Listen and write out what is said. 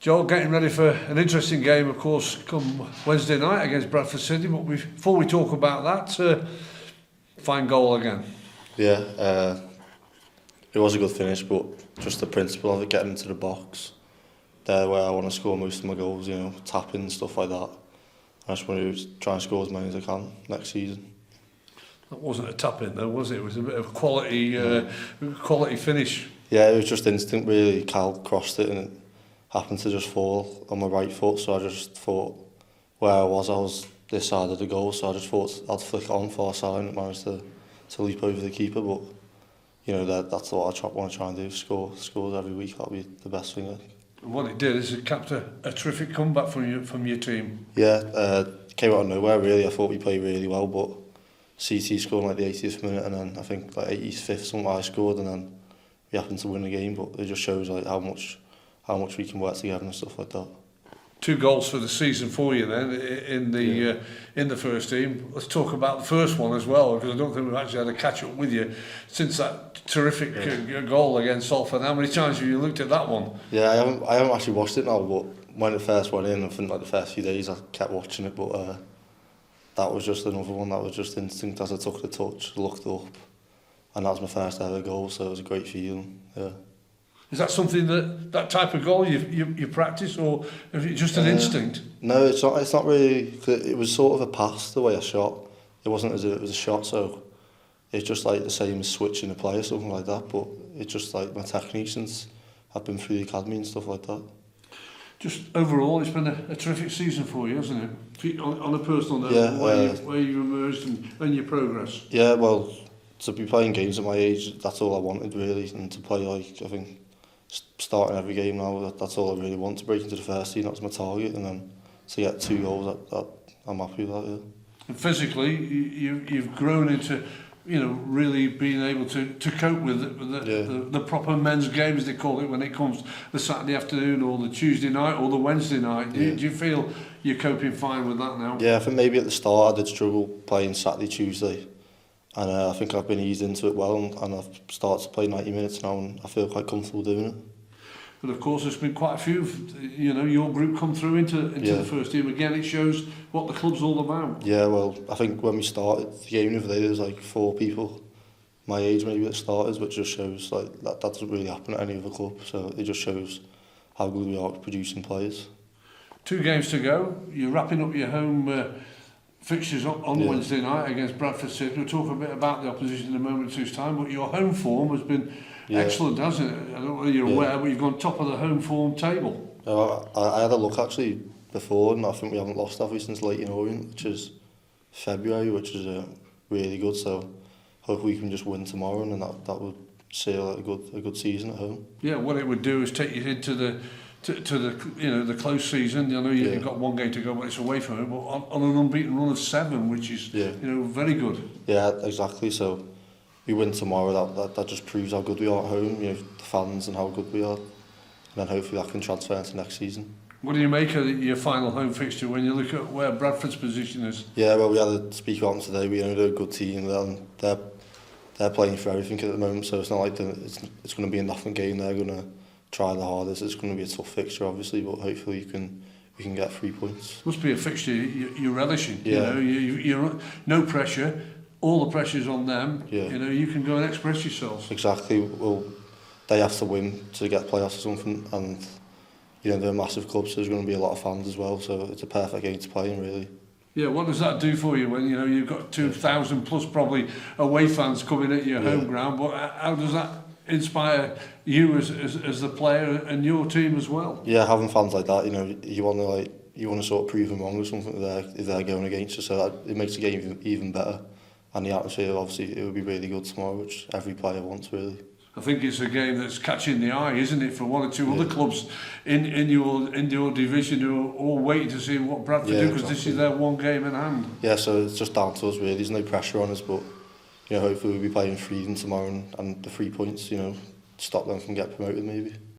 Joel, getting ready for an interesting game, of course, come Wednesday night against Bradford City. But before we talk about that, fine goal again. Yeah, it was a good finish, but just the principle of it, getting into the box, there where I want to score most of my goals, tapping, stuff like that. I just want to try and score as many as I can next season. That wasn't a tap in though, was it? It was a bit of quality finish. Yeah, it was just instinct really. Cal crossed it and it happened to just fall on my right foot, so I just thought where I was this side of the goal, so I just thought I'd flick it on far side and managed to leap over the keeper, but that's what I want to try and do, scores every week. That'll be the best thing, I think. And what it did is it capped a terrific comeback from your team. Yeah, came out of nowhere really. I thought we played really well, but CT scored like the 80th minute, and then I think like 85th something I scored, and then we happened to win the game. But it just shows like how much we can work together and stuff like that. 2 goals for the season for you then in the first team. Let's talk about the first one as well, because I don't think we've actually had a catch up with you since that terrific goal against Salford. How many times have you looked at that one? Yeah, I haven't actually watched it now, but when it first went in, I think like the first few days I kept watching it, but that was just another one that was just instinct as I took the touch, looked up, and that was my first ever goal, so it was a great feeling. Yeah. Is that something that type of goal you practice, or is it just an instinct? No, it's not. It's not really. It was sort of a pass the way I shot. It wasn't as if it was a shot, so it's just like the same as switching a play or something like that. But it's just like my technique since I've been through the academy and stuff like that. Just overall, it's been a terrific season for you, hasn't it? On a personal note, where you emerged and your progress. Yeah, well, to be playing games at my age, that's all I wanted really, and to play I think. Starting every game now, that's all I really want, to break into the first team. That's my target, and then to get 2 goals, that I'm happy with that. Yeah. And physically, you've grown into, really being able to cope with the proper men's game, as they call it, when it comes the Saturday afternoon or the Tuesday night or the Wednesday night. Do you feel you're coping fine with that now? Yeah, I think maybe at the start I did struggle playing Saturday, Tuesday, and I think I've been eased into it well, and I've started to play 90 minutes now, and I feel quite comfortable doing it. But of course, there's been quite a few, your group come through into the first team. Again, it shows what the club's all about. Yeah, well, I think when we started the game the other day, there was like 4 people my age maybe that starters, which just shows like that doesn't really happen at any other club. So it just shows how good we are at producing players. 2 games to go. You're wrapping up your home fixtures on Wednesday night against Bradford City. We'll talk a bit about the opposition in a moment or two's time, but your home form has been excellent, hasn't it? I don't know whether you're aware, but you've gone top of the home form table. I had a look actually before, and I think we haven't lost, have we, since Leighton Orient, which is February, which is really good. So hopefully we can just win tomorrow, and then that would seal a good season at home. Yeah, what it would do is take you into the the close season. You've got 1 game to go, but it's away from home. But on an unbeaten run of 7, which is very good. Yeah, exactly. So we win tomorrow. That just proves how good we are at home. The fans and how good we are, and then hopefully that can transfer into next season. What do you make of your final home fixture when you look at where Bradford's position is? Yeah, well, we had a speak on today. We know they're a good team, and they're playing for everything at the moment. So it's not like it's going to be a nothing game. They're going to try the hardest. It's going to be a tough fixture, obviously, but hopefully we can get 3 points. Must be a fixture you're relishing. Yeah. You're no pressure. All the pressure's on them. Yeah. You can go and express yourselves. Exactly. Well, they have to win to get playoffs or something, and they're a massive club, so there's going to be a lot of fans as well. So it's a perfect game to play in, really. Yeah, what does that do for you when you've got 2,000 plus probably away fans coming at your home ground? But how does that inspire you as the player and your team as well? Yeah, having fans like that, you want to sort of prove them wrong or something if they're going against you, so that it makes the game even better. And the atmosphere, obviously, it would be really good tomorrow, which every player wants, really. I think it's a game that's catching the eye, isn't it, for 1 or 2 other clubs in your division who are all waiting to see what Bradford do, because this is their 1 game in hand. Yeah, so it's just down to us, really. There's no pressure on us, but hopefully we'll be playing freedom tomorrow, and the 3 points, stop them from getting promoted, maybe.